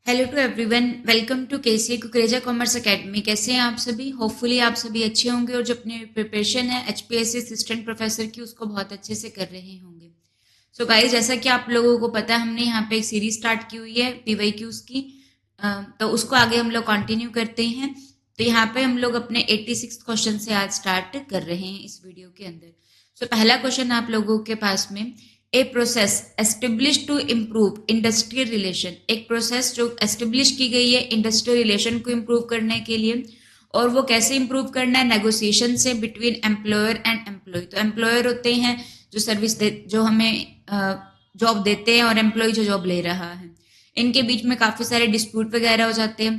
Hello to everyone, welcome to KCA Kukreja commerce academy. कैसे हैं आप सभी? होपफुली आप सभी अच्छे होंगे और जो अपनी प्रिपरेशन है एचपीएससी असिस्टेंट प्रोफेसर की उसको बहुत अच्छे से कर रहे होंगे। सो गाइस, जैसा कि आप लोगों को पता है, हमने यहाँ पे एक सीरीज स्टार्ट की हुई है पीवाईक्यूज की। तो उसको आगे हम लोग कंटिन्यू करते हैं। तो यहाँ पे हम लोग अपने 86 क्वेश्चन से आज स्टार्ट कर रहे हैं इस वीडियो के अंदर। सो पहला क्वेश्चन आप लोगों के पास में, a process establish to improve industrial relation. एक प्रोसेस जो एस्टेब्लिश की गई है इंडस्ट्रियल रिलेशन को इम्प्रूव करने के लिए, और वो कैसे इम्प्रूव करना है? नेगोशिएशन से बिटवीन एम्प्लॉयर एंड एम्प्लॉय। तो एम्प्लॉयर होते हैं जो सर्विस दे, जो हमें जॉब देते हैं, और एम्प्लॉय जो जॉब ले रहा है, इनके बीच में काफी सारे डिस्प्यूट वगैरह हो जाते हैं।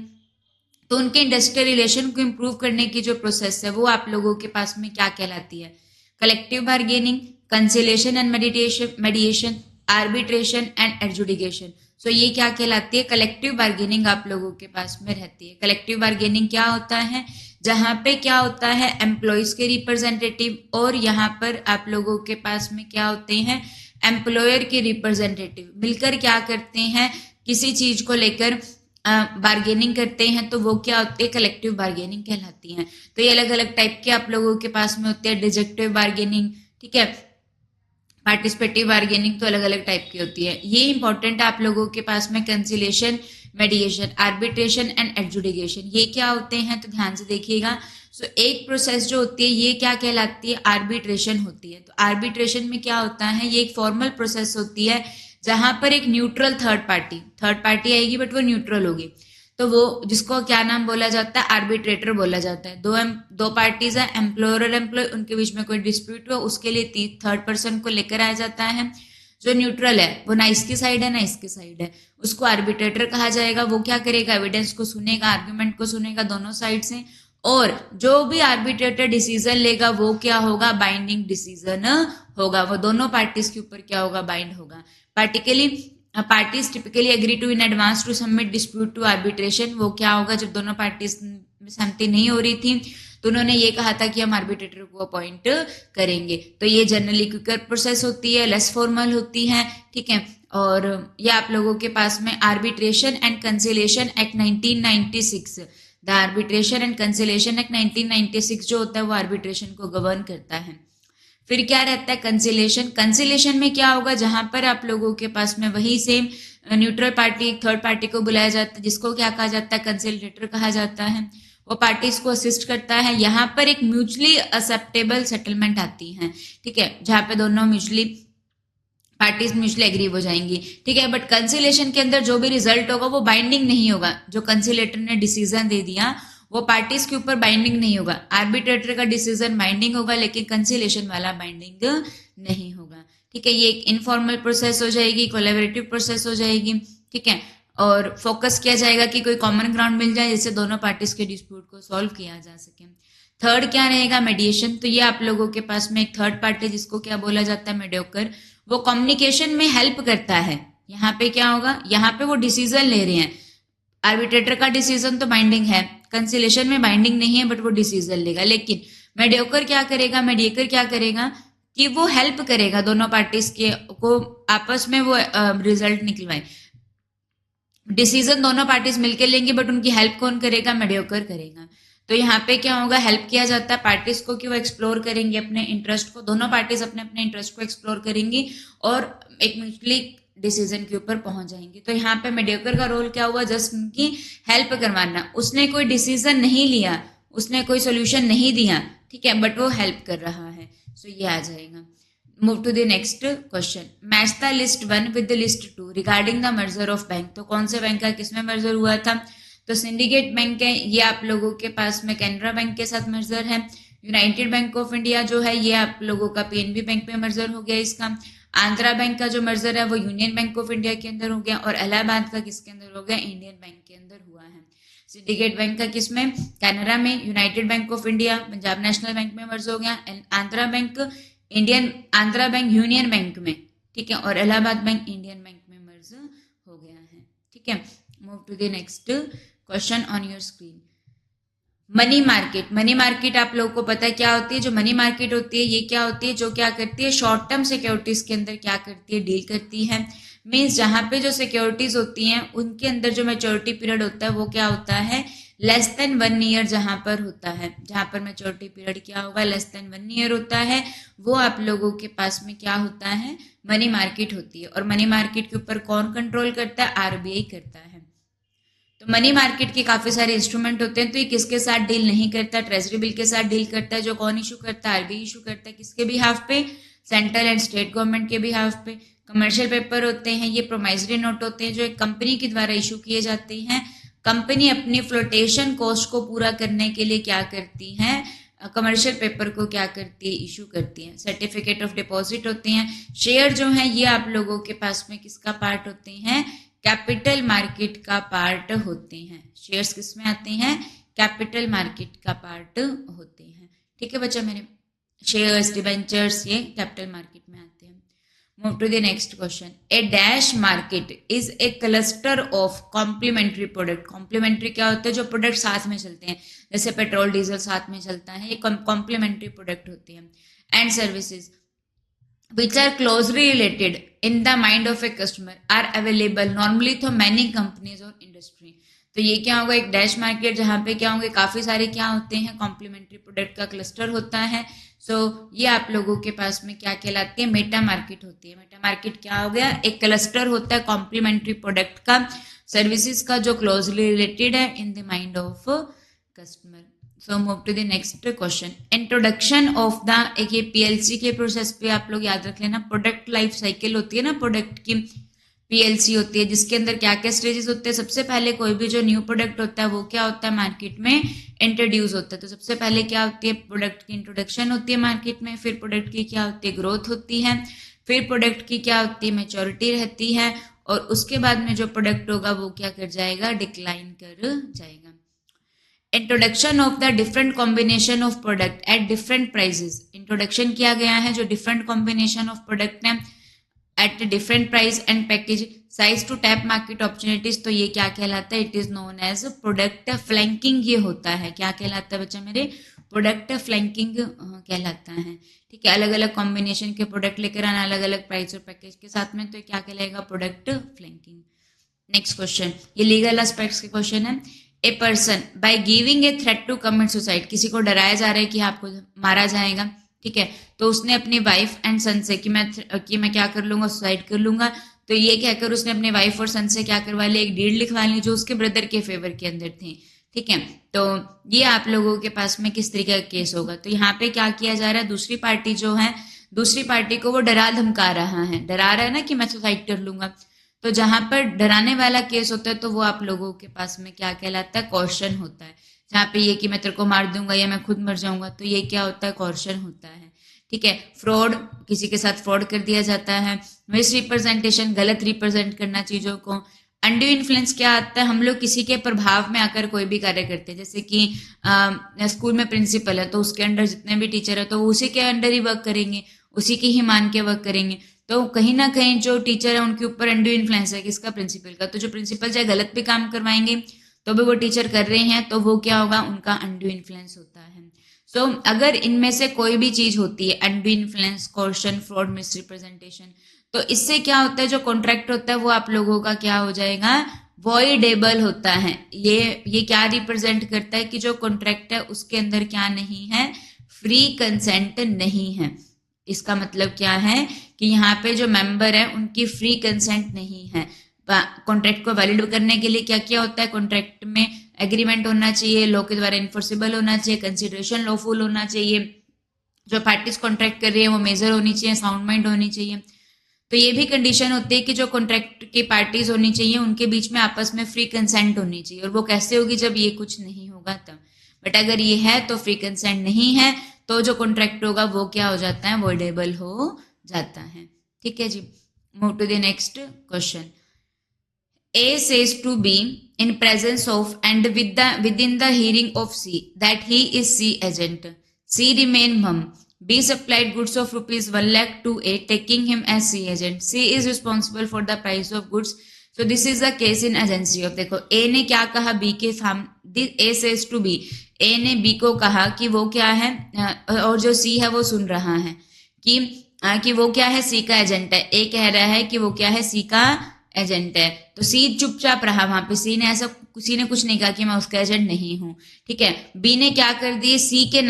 तो उनके इंडस्ट्रियल रिलेशन को इम्प्रूव करने की जो प्रोसेस है वो आप लोगों के पास में क्या कहलाती है? Collective bargaining, conciliation and mediation, arbitration and adjudication. So ये क्या कहलाती है? कलेक्टिव बार्गेनिंग आप लोगों के पास में रहती है। कलेक्टिव बार्गेनिंग क्या होता है? जहां पे क्या होता है, एम्प्लॉयज के रिप्रेजेंटेटिव, और यहाँ पर आप लोगों के पास में क्या होते हैं, एम्प्लॉयर के रिप्रेजेंटेटिव मिलकर क्या करते हैं, किसी चीज को लेकर बार्गेनिंग करते हैं, तो वो क्या होती है? कलेक्टिव बार्गेनिंग कहलाती हैं। तो ये अलग अलग टाइप के आप लोगों के पास में होते हैं। डिजेक्टिव बार्गेनिंग, ठीक है, पार्टिसिपेटिव बार्गेनिंग, तो अलग अलग टाइप की होती है। ये इंपॉर्टेंट है आप लोगों के पास में। कंसिलेशन, मेडिएशन, आर्बिट्रेशन एंड एडजुडिकेशन, ये क्या होते हैं? तो ध्यान से देखिएगा। सो एक प्रोसेस जो होती है ये क्या कहलाती है? आर्बिट्रेशन होती है। तो आर्बिट्रेशन में क्या होता है? ये एक फॉर्मल प्रोसेस होती है जहां पर एक न्यूट्रल थर्ड पार्टी आएगी, बट वो न्यूट्रल होगी। तो वो जिसको क्या नाम बोला जाता है? आर्बिट्रेटर बोला जाता है। दो पार्टीज है, एम्प्लॉयर और एम्प्लॉय, उनके बीच में कोई डिस्प्यूट हो, उसके लिए थर्ड पर्सन को लेकर आया जाता है जो न्यूट्रल है, वो ना इसकी साइड है ना इसकी साइड है, उसको आर्बिट्रेटर कहा जाएगा। वो क्या करेगा? एविडेंस को सुनेगा, आर्ग्यूमेंट को सुनेगा दोनों साइड से, और जो भी आर्बिट्रेटर डिसीजन लेगा वो क्या होगा? बाइंडिंग डिसीजन होगा। वो दोनों पार्टीज के ऊपर क्या होगा? बाइंड होगा। Particularly parties typically agree to in advance to submit dispute to arbitration. वो क्या होगा? जब दोनों पार्टीज में सहमति नहीं हो रही थी तो उन्होंने ये कहा था कि हम आर्बिट्रेटर को अपॉइंट करेंगे। तो ये जनरली क्विकर प्रोसेस होती है, लेस फॉर्मल होती है, ठीक है। और ये आप लोगों के पास में arbitration and conciliation act 1996, the arbitration and conciliation act 1996 जो होता है वो आर्बिट्रेशन को गवर्न करता है। फिर क्या रहता है? कंसिलेशन। कंसिलेशन में क्या होगा? जहां पर आप लोगों के पास में वही same neutral party, third party को बुलाया जाता है, जिसको क्या कहा जाता है? कंसिलेटर कहा जाता है। वो पार्टीज को असिस्ट करता है। यहाँ पर एक म्यूचुअली एक्सेप्टेबल सेटलमेंट आती है, ठीक है, जहां पे दोनों पार्टीज म्यूचुअली एग्री हो जाएंगी, ठीक है। बट कंसिलेशन के अंदर जो भी रिजल्ट होगा वो बाइंडिंग नहीं होगा। जो कंसिलेटर ने डिसीजन दे दिया वो पार्टीज के ऊपर बाइंडिंग नहीं होगा। आर्बिट्रेटर का डिसीजन बाइंडिंग होगा, लेकिन कंसिलेशन वाला बाइंडिंग नहीं होगा, ठीक है। ये एक इनफॉर्मल प्रोसेस हो जाएगी, कोलैबोरेटिव प्रोसेस हो जाएगी, ठीक है। और फोकस किया जाएगा कि कोई कॉमन ग्राउंड मिल जाए जिससे दोनों पार्टीज के डिस्प्यूट को सॉल्व किया जा सके। थर्ड क्या रहेगा? मेडिएशन। तो ये आप लोगों के पास में एक थर्ड पार्टी जिसको क्या बोला जाता है? मेडियोकर। वो कम्युनिकेशन में हेल्प करता है। यहाँ पे क्या होगा? यहाँ पे वो डिसीजन ले रहे हैं। आर्बिट्रेटर का डिसीजन तो बाइंडिंग है, कंसिलेशन में बाइंडिंग नहीं है, बट वो डिसीजन लेगा। लेकिन मेडियोकर क्या करेगा? मेडिएकर क्या करेगा कि वो हेल्प करेगा दोनों पार्टीज के को आपस में वो रिजल्ट निकलवाए। डिसीजन दोनों पार्टीज मिलकर लेंगे, बट उनकी हेल्प कौन करेगा? मेडियोकर करेगा। तो यहाँ पे क्या होगा? हेल्प किया जाता है पार्टीज को कि वो एक्सप्लोर करेंगे अपने इंटरेस्ट को, दोनों पार्टीज अपने अपने इंटरेस्ट को एक्सप्लोर करेंगी और एक म्यूचुअली डिसीजन के ऊपर पहुंच जाएंगे। तो यहाँ पे मेडियोकर का रोल क्या हुआ? जस्ट उनकी हेल्प करवाना। उसने कोई डिसीजन नहीं लिया, उसने कोई सोल्यूशन नहीं दिया, ठीक है, बट वो हेल्प कर रहा है। सो ये आ जाएगा। Move to the next question. Match the list 1 with the list 2 regarding the merger of bank. तो कौन से बैंक का किसमें मर्जर हुआ था? तो सिंडिकेट बैंक है, ये आप लोगों के पास में कैनरा बैंक के साथ मर्जर है। यूनाइटेड बैंक ऑफ इंडिया जो है ये आप लोगों का पीएनबी बैंक में मर्जर हो गया इसका। आंध्रा बैंक का जो मर्जर है वो यूनियन बैंक ऑफ इंडिया के अंदर हो गया, और इलाहाबाद का किसके अंदर हो गया? इंडियन बैंक के अंदर हुआ है। सिंडिकेट बैंक का किसमें? कैनरा में। United bank of India Punjab national bank में मर्ज हो गया। आंध्रा बैंक यूनियन बैंक में, ठीक है, और इलाहाबाद बैंक इंडियन बैंक में मर्ज हो गया है, ठीक है। Move to the next question on your screen. Money market आप लोगों को पता है क्या होती है। जो मनी मार्केट होती है ये क्या होती है, जो क्या करती है, शॉर्ट टर्म सिक्योरिटीज के अंदर क्या करती है, डील करती है। मीन्स जहां पे जो सिक्योरिटीज होती हैं उनके अंदर जो मैच्योरिटी पीरियड होता है वो क्या होता है, लेस देन 1 ईयर जहां पर होता है, जहां पर मैच्योरिटी पीरियड क्या होगा, लेस देन 1 ईयर होता है, वो आप लोगों के पास में क्या होता है, मनी मार्केट होती है। और मनी मार्केट के ऊपर कौन कंट्रोल करता है, आरबीआई करता है। तो मनी मार्केट के काफी सारे इंस्ट्रूमेंट होते हैं, तो ये किसके साथ डील नहीं करता, ट्रेजरी बिल के साथ डील करता है। जो कौन इशू करता है, आरबीआई इशू करता है। किसके बिहाफ पे, सेंट्रल एंड स्टेट गवर्नमेंट के बिहाफ पे। कमर्शियल पेपर होते हैं, ये प्रोमाइजरी नोट होते हैं जो एक कंपनी के द्वारा इशू किए जाते हैं। कंपनी अपनी फ्लोटेशन कॉस्ट को पूरा करने के लिए क्या करती है, कमर्शियल पेपर को क्या करती है, इशू करती है। सर्टिफिकेट ऑफ डिपॉजिट होते हैं। शेयर जो है ये आप लोगों के पास में किसका पार्ट होते हैं, कैपिटल मार्केट का पार्ट होते हैं। शेयर्स किस में आते हैं, कैपिटल मार्केट का पार्ट होते हैं। ठीक है बच्चा मेरे, शेयर्स, डिबेंचर्स ये कैपिटल मार्केट में आते हैं। Move to the next question. A dash market is a cluster of complementary product. Complementary क्या होते हैं, जो प्रोडक्ट साथ में चलते हैं, जैसे पेट्रोल डीजल साथ में चलता है, ये कॉम्प्लीमेंट्री प्रोडक्ट होते हैं। And services which are closely related in the mind of a customer are available normally through many companies or industry। तो ये क्या होगा, एक डैश मार्केट जहाँ पे क्या होंगे, काफी सारे क्या होते हैं, कॉम्प्लीमेंट्री प्रोडक्ट का क्लस्टर होता है। सो ये आप लोगों के पास में क्या कहलाती है, मेटा मार्केट होती है। मेटा मार्केट क्या हो गया, एक क्लस्टर होता है कॉम्प्लीमेंट्री प्रोडक्ट का, सर्विसेज का, जो क्लोजली रिलेटेड है in the mind of customer. So move to the next question. Introduction of the, एक ये पीएलसी के प्रोसेस पे आप लोग याद रख लेना, प्रोडक्ट लाइफ साइकिल होती है ना प्रोडक्ट की, पीएलसी होती है, जिसके अंदर क्या क्या स्टेजेस होते हैं। सबसे पहले कोई भी जो न्यू प्रोडक्ट होता है वो क्या होता है, मार्केट में इंट्रोड्यूस होता है। तो सबसे पहले क्या होती है, प्रोडक्ट की इंट्रोडक्शन होती है मार्केट में, फिर प्रोडक्ट की क्या होती है, ग्रोथ होती है, फिर प्रोडक्ट की क्या होती है, मैच्योरिटी रहती है, और उसके बाद में जो प्रोडक्ट होगा वो क्या कर जाएगा, डिक्लाइन कर जाएगा। Introduction of the different combination of product at different prices. Introduction किया गया है जो डिफरेंट कॉम्बिनेशन ऑफ प्रोडक्ट है at different price and package size to tap market opportunities. तो ये क्या कहलाता है, it is known as product flanking. ये होता है, क्या कहलाता है बच्चा मेरे, प्रोडक्ट फ्लैंकिंग कहलाता है। ठीक है, अलग अलग कॉम्बिनेशन के प्रोडक्ट लेकर आना अलग अलग प्राइस और पैकेज के साथ में, तो क्या कहलाएगा, प्रोडक्ट फ्लैंकिंग। नेक्स्ट क्वेश्चन, ये लीगल एस्पेक्ट्स के क्वेश्चन है। A person by giving a threat to commit suicide. किसी को डराया जा रहा है कि आपको मारा जाएगा, ठीक है, तो उसने अपनी वाइफ एंड सन से कि मैं क्या कर लूंगा, सुसाइड कर लूंगा। तो ये कहकर उसने अपने वाइफ और सन से क्या करवा लिया, एक डीड लिखवा ली जो उसके ब्रदर के फेवर के अंदर थी। ठीक है, तो ये आप लोगों के पास में किस तरीके का केस होगा। तो यहाँ पे क्या किया जा रहा है, दूसरी पार्टी जो है, दूसरी पार्टी को वो डरा धमका रहा है, डरा रहा है ना कि मैं सुसाइड कर लूंगा। तो जहां पर डराने वाला केस होता है तो वो आप लोगों के पास में क्या कहलाता है, कॉर्शन होता है। जहाँ पे ये कि मैं तेरे को मार दूंगा या मैं खुद मर जाऊंगा, तो ये क्या होता है, कॉर्शन होता है। ठीक है, फ्रॉड, किसी के साथ फ्रॉड कर दिया जाता है। मिस रिप्रेजेंटेशन, गलत रिप्रेजेंट करना चीजों को। अंडू इन्फ्लुएंस क्या आता है, हम लोग किसी के प्रभाव में आकर कोई भी कार्य करते हैं। जैसे कि स्कूल में प्रिंसिपल है तो उसके अंडर जितने भी टीचर है तो उसी के अंडर ही वर्क करेंगे, उसी की ही मान के वर्क करेंगे। तो कहीं ना कहीं जो टीचर है उनके ऊपर अंडू इन्फ्लुएंस है, किसका, प्रिंसिपल का। तो जो प्रिंसिपल चाहे गलत भी काम करवाएंगे तो भी वो टीचर कर रहे हैं, तो वो क्या होगा, उनका अंडू इन्फ्लुएंस होता है। सो अगर इनमें से कोई भी चीज होती है, undue influence, coercion, fraud, misrepresentation, तो इससे क्या होता है, जो कॉन्ट्रैक्ट होता है वो आप लोगों का क्या हो जाएगा, वॉइडेबल होता है। ये क्या रिप्रेजेंट करता है कि जो कॉन्ट्रैक्ट है उसके अंदर क्या नहीं है, फ्री कंसेंट नहीं है। इसका मतलब क्या है कि यहाँ पे जो मेंबर है उनकी फ्री कंसेंट नहीं है। कॉन्ट्रैक्ट को वैलिड करने के लिए क्या क्या होता है, कॉन्ट्रैक्ट में एग्रीमेंट होना चाहिए, लॉ के द्वारा इन्फोर्सेबल होना चाहिए, कंसिडरेशन लॉफुल होना चाहिए, जो पार्टीज कॉन्ट्रैक्ट कर रही है वो मेजर होनी चाहिए, साउंड माइंड होनी चाहिए। तो ये भी कंडीशन होती है कि जो कॉन्ट्रैक्ट की पार्टीज होनी चाहिए उनके बीच में आपस में फ्री कंसेंट होनी चाहिए। और वो कैसे होगी, जब ये कुछ नहीं होगा तब। बट अगर ये है तो फ्री कंसेंट नहीं है तो जो कॉन्ट्रैक्ट होगा वो क्या हो जाता है, वॉइडेबल हो जाता है। ठीक है जी, move to the next question. A says to B in presence of and within the hearing of C that he is C agent. C remain mum. B supplied goods of rupees 1 lakh to A, taking him as C agent. C is responsible for the price of goods. So this is the case in agency of, देखो A ने क्या कहा B के सामने, A says to B, ए ने B को कहा कि वो क्या है, और जो सी है वो सुन रहा है कि वो क्या है, सी का एजेंट है। ए कह रहा है कि वो क्या है, सी का एजेंट है। तो सी चुपचाप रहा वहां पे, सी ने कुछ नहीं कहा कि मैं उसका एजेंट नहीं हूं, ठीक है। बी ने क्या कर दिए, सी के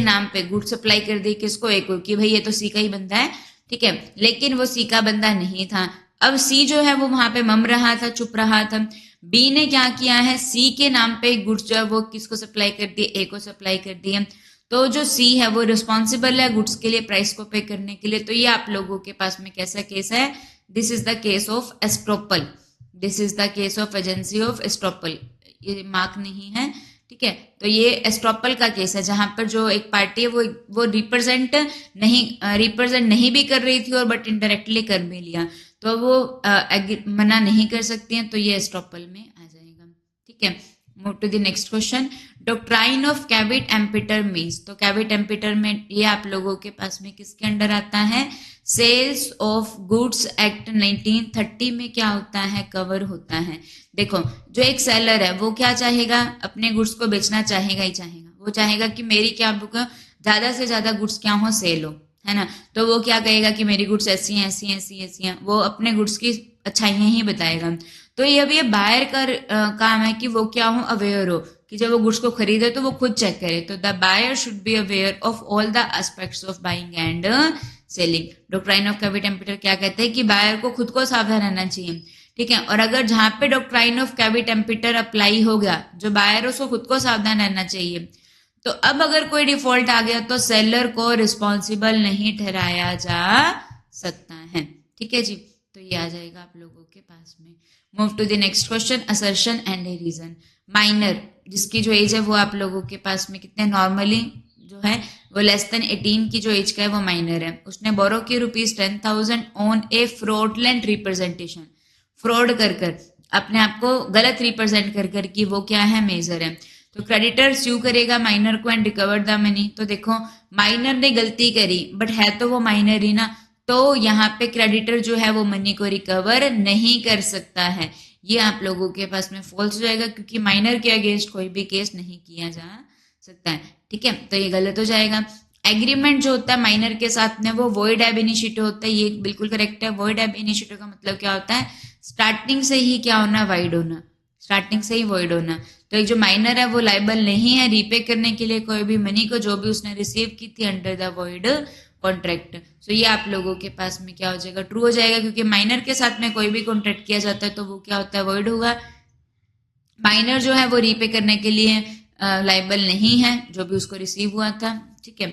नाम पे गुड सप्लाई कर दी किसको, ए को, कि भाई ये तो सी का ही बंदा है, ठीक है। लेकिन वो सी का बंदा नहीं था। अब सी जो है वो वहां पे मम रहा था, चुप रहा था। बी ने क्या किया है, सी के नाम पे गुड्स जो है वो किसको सप्लाई कर दिए, ए को सप्लाई कर दिए। तो जो सी है वो रिस्पॉन्सिबल है गुड्स के लिए, प्राइस को पे करने के लिए। तो ये आप लोगों के पास में कैसा केस है, this is the case of estoppel, this is the case of agency of estoppel. ये मार्क नहीं है, ठीक है। तो ये एस्ट्रोपल का केस है जहां पर जो एक पार्टी है वो रिप्रेजेंट नहीं भी कर रही थी और बट इनडायरेक्टली कर भी लिया, तो वो मना नहीं कर सकती हैं, तो ये एस्ट्रोपल में आ जाएगा, ठीक है। Move to the next question, doctrine of caveat emptor means. तो कैविट एम्पिटर में ये आप लोगों के पास में किसके अंडर आता है, सेल्स ऑफ गुड्स एक्ट 1930 में क्या होता है, कवर होता है। देखो जो एक सेलर है वो क्या चाहेगा, अपने गुड्स को बेचना चाहेगा ही चाहेगा, वो चाहेगा कि मेरी क्या बुक ज्यादा से ज्यादा गुड्स क्या हो, सेल हो, है ना। तो वो क्या कहेगा कि मेरी गुड्स ऐसी हैं ऐसी हैं ऐसी ऐसी हैं, वो अपने गुड्स की अच्छाइयां ही बताएगा। तो ये बायर का काम है कि वो क्या हो, अवेयर हो, कि जब वो गुड्स को खरीदे तो वो खुद चेक करे। तो the buyer should be aware of all the aspects of buying and selling. Doctrine of caveat emptor क्या कहते हैं कि बायर को खुद को सावधान रहना चाहिए, ठीक है। और अगर जहां पे डॉक्ट्राइन ऑफ कैविट एम्पिटर अप्लाई हो गया, जो बायर है उसको खुद को सावधान रहना चाहिए। तो अब अगर कोई डिफॉल्ट आ गया तो सेलर को रिस्पॉन्सिबल नहीं ठहराया जा सकता है, ठीक है जी। तो ये आ जाएगा आप लोगों के पास में। Move to the next question, assertion and a reason. Minor जिसकी जो एज है वो आप लोगों के पास में कितने, नॉर्मली जो है वो लेस देन 18 की जो एज का है वो माइनर है। उसने बोरो की ₹10,000 on A fraudulent representation, fraud कर अपने आप को गलत रिप्रेजेंट कर कि वो क्या है, मेजर है। तो क्रेडिटर स्यू करेगा माइनर को एंड रिकवर द मनी। तो देखो माइनर ने गलती करी बट है तो वो माइनर ही ना, तो यहाँ पे क्रेडिटर जो है वो मनी को रिकवर नहीं कर सकता है। ये आप लोगों के पास में फॉल्स हो जाएगा क्योंकि माइनर के अगेंस्ट कोई भी केस नहीं किया जा सकता है, ठीक है। तो ये गलत हो जाएगा। एग्रीमेंट जो होता है माइनर के साथ में वो वॉइड एब इनिशिएटिव होता है, ये बिल्कुल करेक्ट है। वॉइड एब इनिशिएटिव का मतलब क्या होता है, स्टार्टिंग से ही क्या होना, वाइड होना, स्टार्टिंग से ही वॉइड होना। तो एक जो माइनर है वो लाइबल नहीं है रीपे करने के लिए कोई भी मनी को जो भी उसने रिसीव की थी अंडर द वॉइड कॉन्ट्रैक्ट। सो ये आप लोगों के पास में क्या हो जाएगा, ट्रू हो जाएगा, क्योंकि माइनर के साथ में कोई भी कॉन्ट्रैक्ट किया जाता है तो वो क्या होता है, वॉइड होगा। माइनर जो है वो रीपे करने के लिए लाइबल नहीं है जो भी उसको रिसीव हुआ था, ठीक है।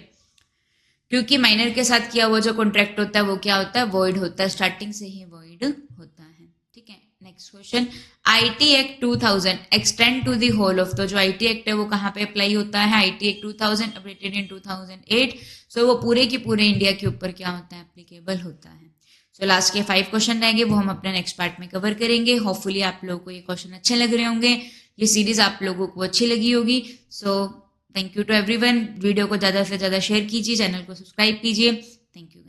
क्योंकि माइनर के साथ किया हुआ जो कॉन्ट्रैक्ट होता है वो क्या होता है, वॉइड होता है, स्टार्टिंग से ही वॉइड होता है, ठीक है। Next question, IT act 2000 extend to the whole of. तो जो आईटी एक्ट है वो कहाँ पे अप्लाई होता है, आईटी एक्ट 2000 अपडेटेड इन 2008। सो वो पूरे के पूरे इंडिया के ऊपर क्या होता है, एप्लीकेबल होता है। सो लास्ट के 5 क्वेश्चन रहेंगे वो हम अपने नेक्स्ट पार्ट में कवर करेंगे। होपफुली आप लोगों को ये क्वेश्चन अच्छे लग रहे होंगे, ये सीरीज आप लोगों को अच्छी लगी होगी। So thank you to everyone. Video को ज़्यादा से ज़्यादा शेयर कीजिए, चैनल को सब्सक्राइब कीजिए। Thank you.